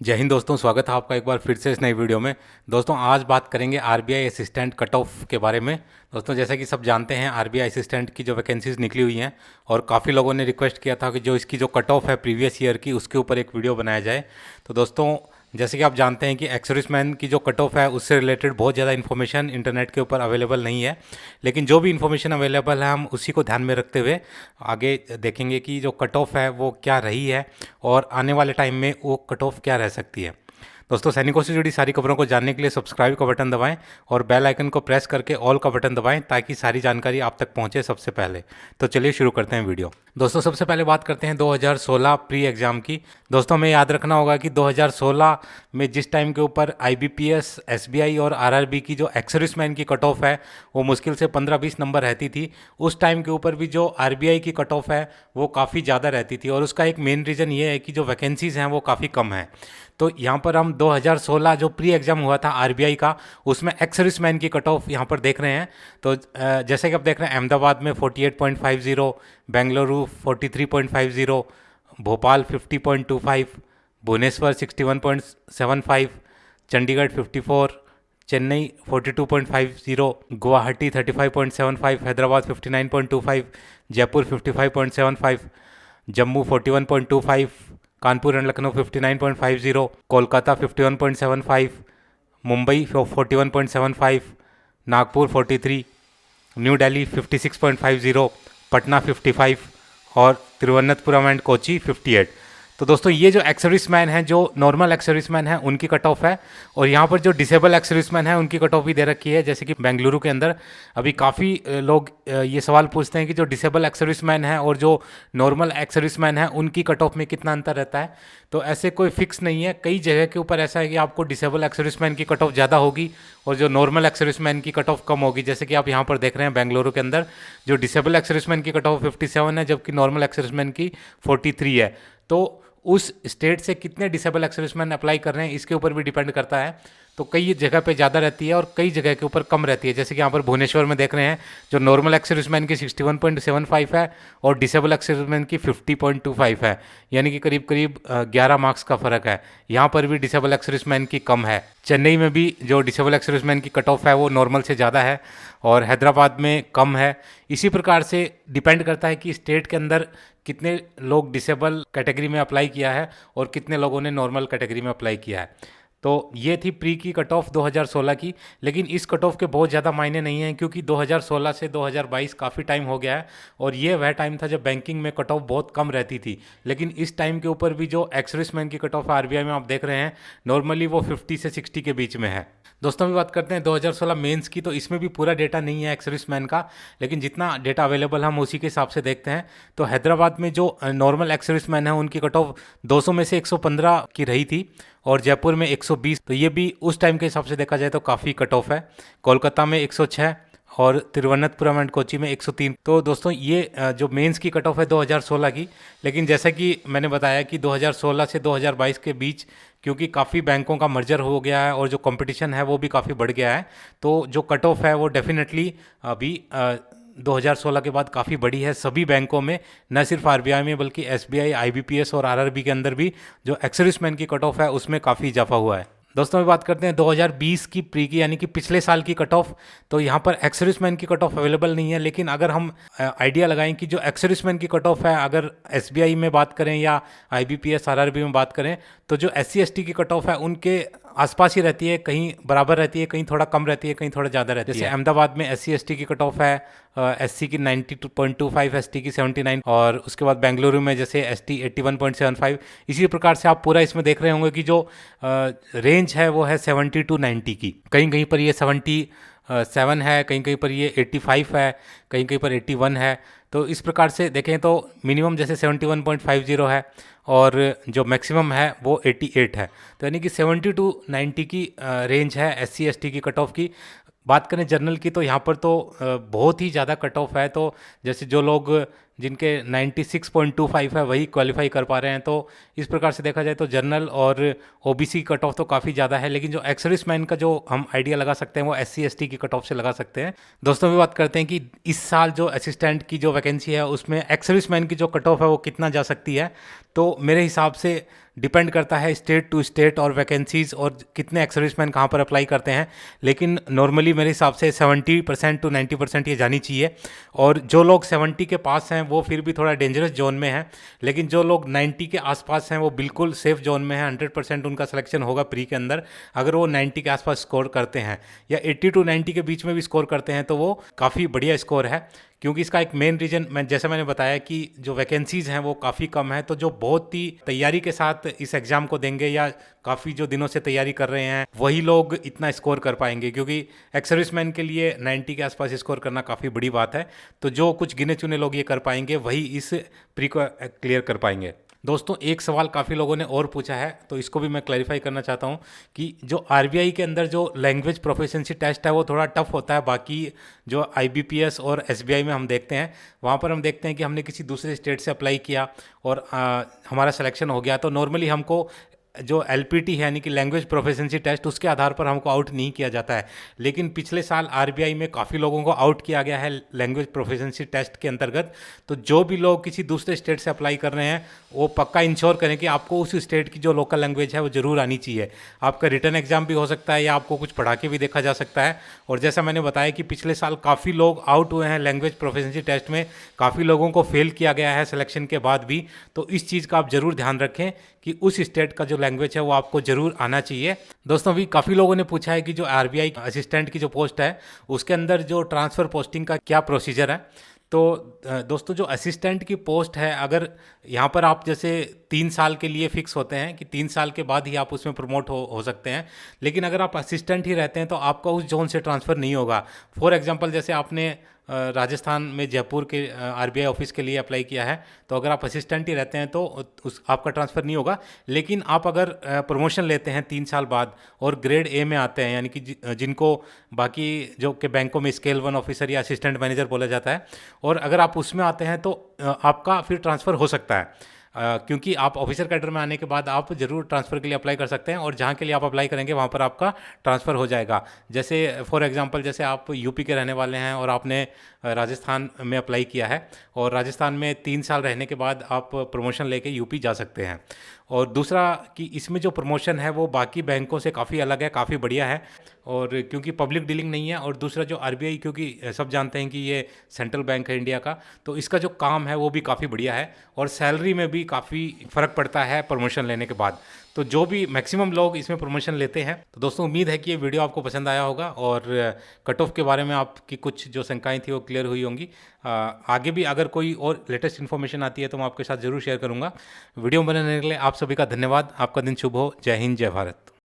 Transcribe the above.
जय हिंद दोस्तों, स्वागत है आपका एक बार फिर से इस नई वीडियो में। दोस्तों आज बात करेंगे आरबीआई असिस्टेंट कट ऑफ के बारे में। दोस्तों जैसा कि सब जानते हैं आरबीआई असिस्टेंट की जो वैकेंसीज निकली हुई हैं और काफ़ी लोगों ने रिक्वेस्ट किया था कि जो इसकी जो कट ऑफ है प्रीवियस ईयर की उसके ऊपर एक वीडियो बनाया जाए। तो दोस्तों जैसे कि आप जानते हैं कि एक्स-सर्विसमैन की जो कट ऑफ है उससे रिलेटेड बहुत ज़्यादा इन्फॉर्मेशन इंटरनेट के ऊपर अवेलेबल नहीं है, लेकिन जो भी इन्फॉर्मेशन अवेलेबल है हम उसी को ध्यान में रखते हुए आगे देखेंगे कि जो कट ऑफ है वो क्या रही है और आने वाले टाइम में वो कट ऑफ क्या रह सकती है। दोस्तों सैनिकों से जुड़ी सारी खबरों को जानने के लिए सब्सक्राइब का बटन दबाएं और बेल आइकन को प्रेस करके ऑल का बटन दबाएं ताकि सारी जानकारी आप तक पहुंचे सबसे पहले। तो चलिए शुरू करते हैं वीडियो। दोस्तों सबसे पहले बात करते हैं 2016 प्री एग्जाम की। दोस्तों हमें याद रखना होगा कि 2016 में जिस टाइम के ऊपर आईबीपीएस, एसबीआई और आरआरबी की जो एक्स-सर्विसमैन की कट ऑफ है वो मुश्किल से 15-20 नंबर रहती थी, उस टाइम के ऊपर भी जो आरबीआई की कट ऑफ है वो काफ़ी ज़्यादा रहती थी और उसका एक मेन रीज़न ये है कि जो वैकेंसीज़ हैं वो काफ़ी कम है। तो यहाँ पर हम 2016 जो प्री एग्जाम हुआ था आरबीआई का उसमें एक्स-सर्विसमैन की कट ऑफ यहाँ पर देख रहे हैं। तो जैसे कि आप देख रहे हैं अहमदाबाद में 48.50, बेंगलुरु 43.50, भोपाल 50.25, भुवनेश्वर 61.75, चंडीगढ़ 54, चेन्नई 42.50, गुवाहाटी 35.75, हैदराबाद 59.25, जयपुर 55.75, जम्मू 41.25, कानपुर एंड लखनऊ 59.50, कोलकाता 51.75, मुंबई 41.75, नागपुर 43, न्यू दिल्ली 56.50, पटना 55 और तिरुवनंतपुरम एंड कोची 58। तो दोस्तों ये जो एक्स-सर्विसमैन हैं, जो नॉर्मल एक्स-सर्विसमैन हैं उनकी कट ऑफ है और यहाँ पर जो डिसेबल एक्स-सर्विसमैन हैं उनकी कट ऑफ भी दे रखी है। जैसे कि बेंगलुरु के अंदर अभी काफ़ी लोग ये सवाल पूछते हैं कि जो डिसेबल एक्स-सर्विसमैन हैं और जो नॉर्मल एक्स-सर्विसमैन हैं उनकी कट ऑफ में कितना अंतर रहता है। तो ऐसे कोई फिक्स नहीं है, कई जगह के ऊपर ऐसा है कि आपको डिसेबल एक्स-सर्विसमैन की कट ऑफ ज़्यादा होगी और जो नॉर्मल एक्स-सर्विसमैन की कट ऑफ कम होगी। जैसे कि आप यहाँ पर देख रहे हैं बेंगलुरु के अंदर जो डिसेबल एक्स-सर्विसमैन की कट ऑफ 57 है जबकि नॉर्मल एक्स-सर्विसमैन की 43 है। तो उस स्टेट से कितने डिसेबल एक्स-सर्विसमैन अप्लाई कर रहे हैं इसके ऊपर भी डिपेंड करता है। तो कई जगह पे ज़्यादा रहती है और कई जगह के ऊपर कम रहती है। जैसे कि यहाँ पर भुवनेश्वर में देख रहे हैं जो नॉर्मल एक्स-सर्विसमैन की 61.75 है और डिसेबल एक्स-सर्विसमैन की 50.25 है, यानी कि करीब करीब 11 मार्क्स का फ़र्क है। यहाँ पर भी डिसेबल एक्स-सर्विसमैन की कम है। चेन्नई में भी जो डिसेबल एक्स-सर्विसमैन की कट ऑफ है वो नॉर्मल से ज़्यादा है और हैदराबाद में कम है। इसी प्रकार से डिपेंड करता है कि स्टेट के अंदर कितने लोग डिसेबल कैटेगरी में अप्लाई किया है और कितने लोगों ने नॉर्मल कैटेगरी में अप्लाई किया है। तो ये थी प्री की कट ऑफ 2016 की, लेकिन इस कट ऑफ के बहुत ज़्यादा मायने नहीं हैं क्योंकि 2016 से 2022 काफ़ी टाइम हो गया है और ये वह टाइम था जब बैंकिंग में कट ऑफ बहुत कम रहती थी। लेकिन इस टाइम के ऊपर भी जो एक्स-सर्विसमैन की कट ऑफ आरबीआई में आप देख रहे हैं नॉर्मली वो 50 से 60 के बीच में है। दोस्तों अभी बात करते हैं 2016 मेंस की। तो इसमें भी पूरा डेटा नहीं है एक्स-सर्विसमैन का, लेकिन जितना डेटा अवेलेबल हम उसी के हिसाब से देखते हैं। तो हैदराबाद में जो नॉर्मल एक्स-सर्विसमैन है उनकी कट ऑफ 200 में से 115 की रही थी और जयपुर में 120। तो ये भी उस टाइम के हिसाब से देखा जाए तो काफ़ी कट ऑफ है। कोलकाता में 106 और तिरुवनंतपुरम एंड कोची में 103। तो दोस्तों ये जो मेंस की कट ऑफ है 2016 की, लेकिन जैसा कि मैंने बताया कि 2016 से 2022 के बीच क्योंकि काफ़ी बैंकों का मर्जर हो गया है और जो कंपटीशन है वो भी काफ़ी बढ़ गया है, तो जो कट ऑफ है वो डेफिनेटली अभी 2016 के बाद काफ़ी बड़ी है सभी बैंकों में, न सिर्फ आरबीआई में बल्कि एसबीआई, आईबीपीएस और आरआरबी के अंदर भी जो एक्स-सर्विसमैन की कट ऑफ है उसमें काफ़ी इजाफा हुआ है। दोस्तों अभी बात करते हैं 2020 की प्री की, यानी कि पिछले साल की कट ऑफ। तो यहाँ पर एक्स-सर्विसमैन की कट ऑफ अवेलेबल नहीं है, लेकिन अगर हम आइडिया लगाएं कि जो एक्स-सर्विसमैन की कट ऑफ है अगर एसबीआई में बात करें या आईबीपीएस, आरआरबी में बात करें तो जो एससी एसटी की कट ऑफ है उनके आसपास ही रहती है, कहीं बराबर रहती है, कहीं थोड़ा कम रहती है, कहीं थोड़ा ज़्यादा रहती है। जैसे अहमदाबाद में एससी एसटी की कट ऑफ है एससी की 92.25, एसटी की 79 और उसके बाद बेंगलुरु में जैसे एसटी 81.75। इसी प्रकार से आप पूरा इसमें देख रहे होंगे कि जो रेंज है वो है 70 टू 90 की। कहीं कहीं पर ये 77 है, कहीं कहीं पर ये 85 है, कहीं कहीं पर 81 है। तो इस प्रकार से देखें तो मिनिमम जैसे 71.50 है और जो मैक्सिमम है वो 88 है। तो यानी कि 70 टू 90 की रेंज है एससी एसटी की कट ऑफ की। बात करें जनरल की तो यहाँ पर तो बहुत ही ज़्यादा कट ऑफ है। तो जैसे जो लोग जिनके 96.25 है वही क्वालिफाई कर पा रहे हैं। तो इस प्रकार से देखा जाए तो जनरल और ओबीसी कट ऑफ तो काफ़ी ज़्यादा है, लेकिन जो एक्स सर्विसमैन का जो हम आइडिया लगा सकते हैं वो एससी एसटी की कट ऑफ से लगा सकते हैं। दोस्तों भी बात करते हैं कि इस साल जो असिस्टेंट की जो वैकेंसी है उसमें एक्स सर्विसमैन की जो कट ऑफ है वो कितना जा सकती है। तो मेरे हिसाब से डिपेंड करता है स्टेट टू स्टेट और वैकेंसीज और कितने एक्स सर्विसमैन कहाँ पर अप्लाई करते हैं, लेकिन नॉर्मली मेरे हिसाब से 70% टू 90% ये जानी चाहिए। और जो लोग 70 के पास हैं वो फिर भी थोड़ा डेंजरस जोन में हैं, लेकिन जो लोग 90 के आसपास हैं वो बिल्कुल सेफ जोन में हैं। 100% उनका सिलेक्शन होगा प्री के अंदर अगर वो 90 के आसपास स्कोर करते हैं, या 80 टू 90 के बीच में भी स्कोर करते हैं तो वो काफ़ी बढ़िया स्कोर है। क्योंकि इसका एक मेन रीज़न जैसे मैंने बताया कि जो वैकेंसीज़ हैं वो काफ़ी कम है, तो जो बहुत ही तैयारी के साथ इस एग्ज़ाम को देंगे या काफ़ी जो दिनों से तैयारी कर रहे हैं वही लोग इतना स्कोर कर पाएंगे, क्योंकि एक्स सर्विसमैन के लिए 90 के आसपास स्कोर करना काफ़ी बड़ी बात है। तो जो कुछ गिने चुने लोग ये कर पाएंगे वही इस प्री को क्लियर कर पाएंगे। दोस्तों एक सवाल काफ़ी लोगों ने और पूछा है, तो इसको भी मैं क्लैरिफाई करना चाहता हूँ कि जो आरबीआई के अंदर जो लैंग्वेज प्रोफिशिएंसी टेस्ट है वो थोड़ा टफ होता है। बाकी जो आईबीपीएस और एसबीआई में हम देखते हैं, वहाँ पर हम देखते हैं कि हमने किसी दूसरे स्टेट से अप्लाई किया और हमारा सिलेक्शन हो गया, तो नॉर्मली हमको जो एलपीटी है यानी कि लैंग्वेज प्रोफिशिएंसी टेस्ट उसके आधार पर हमको आउट नहीं किया जाता है। लेकिन पिछले साल आरबीआई में काफ़ी लोगों को आउट किया गया है लैंग्वेज प्रोफिशिएंसी टेस्ट के अंतर्गत। तो जो भी लोग किसी दूसरे स्टेट से अप्लाई कर रहे हैं वो पक्का इंश्योर करें कि आपको उस स्टेट की जो लोकल लैंग्वेज है वो ज़रूर आनी चाहिए। आपका रिटर्न एग्जाम भी हो सकता है या आपको कुछ पढ़ा के भी देखा जा सकता है। और जैसा मैंने बताया कि पिछले साल काफ़ी लोग आउट हुए हैं लैंग्वेज प्रोफिशिएंसी टेस्ट में, काफ़ी लोगों को फेल किया गया है सिलेक्शन के बाद भी। तो इस चीज़ का आप ज़रूर ध्यान रखें कि उस स्टेट का जो लैंग्वेज है वो आपको ज़रूर आना चाहिए। दोस्तों अभी काफ़ी लोगों ने पूछा है कि जो आरबीआई असिस्टेंट की जो पोस्ट है उसके अंदर जो ट्रांसफ़र पोस्टिंग का क्या प्रोसीजर है। तो दोस्तों जो असिस्टेंट की पोस्ट है, अगर यहाँ पर आप जैसे 3 साल के लिए फिक्स होते हैं कि 3 साल के बाद ही आप उसमें प्रमोट हो सकते हैं, लेकिन अगर आप असिस्टेंट ही रहते हैं तो आपका उस जोन से ट्रांसफ़र नहीं होगा। फॉर एग्जांपल जैसे आपने राजस्थान में जयपुर के आरबीआई ऑफिस के लिए अप्लाई किया है, तो अगर आप असिस्टेंट ही रहते हैं तो उस आपका ट्रांसफ़र नहीं होगा। लेकिन आप अगर प्रमोशन लेते हैं 3 साल बाद और ग्रेड ए में आते हैं, यानी कि जिनको बाकी जो के बैंकों में स्केल 1 ऑफिसर या असिस्टेंट मैनेजर बोला जाता है, और अगर आप उसमें आते हैं तो आपका फिर ट्रांसफ़र हो सकता है। क्योंकि आप ऑफिसर कैडर में आने के बाद आप ज़रूर ट्रांसफ़र के लिए अप्लाई कर सकते हैं, और जहाँ के लिए आप अप्लाई करेंगे वहाँ पर आपका ट्रांसफ़र हो जाएगा। जैसे फॉर एग्जांपल जैसे आप यूपी के रहने वाले हैं और आपने राजस्थान में अप्लाई किया है, और राजस्थान में 3 साल रहने के बाद आप प्रमोशन लेके यूपी जा सकते हैं। और दूसरा कि इसमें जो प्रमोशन है वो बाकी बैंकों से काफ़ी अलग है, काफ़ी बढ़िया है, और क्योंकि पब्लिक डीलिंग नहीं है। और दूसरा जो आरबीआई, क्योंकि सब जानते हैं कि ये सेंट्रल बैंक है इंडिया का, तो इसका जो काम है वो भी काफ़ी बढ़िया है, और सैलरी में भी काफ़ी फ़र्क पड़ता है प्रमोशन लेने के बाद। तो जो भी मैक्सिमम लोग इसमें प्रमोशन लेते हैं। तो दोस्तों उम्मीद है कि ये वीडियो आपको पसंद आया होगा और कट ऑफ के बारे में आपकी कुछ जो शंकाएं थी वो क्लियर हुई होंगी। आगे भी अगर कोई और लेटेस्ट इन्फॉर्मेशन आती है तो मैं आपके साथ ज़रूर शेयर करूंगा। वीडियो बनाने के लिए आप सभी का धन्यवाद। आपका दिन शुभ हो। जय हिंद, जय भारत।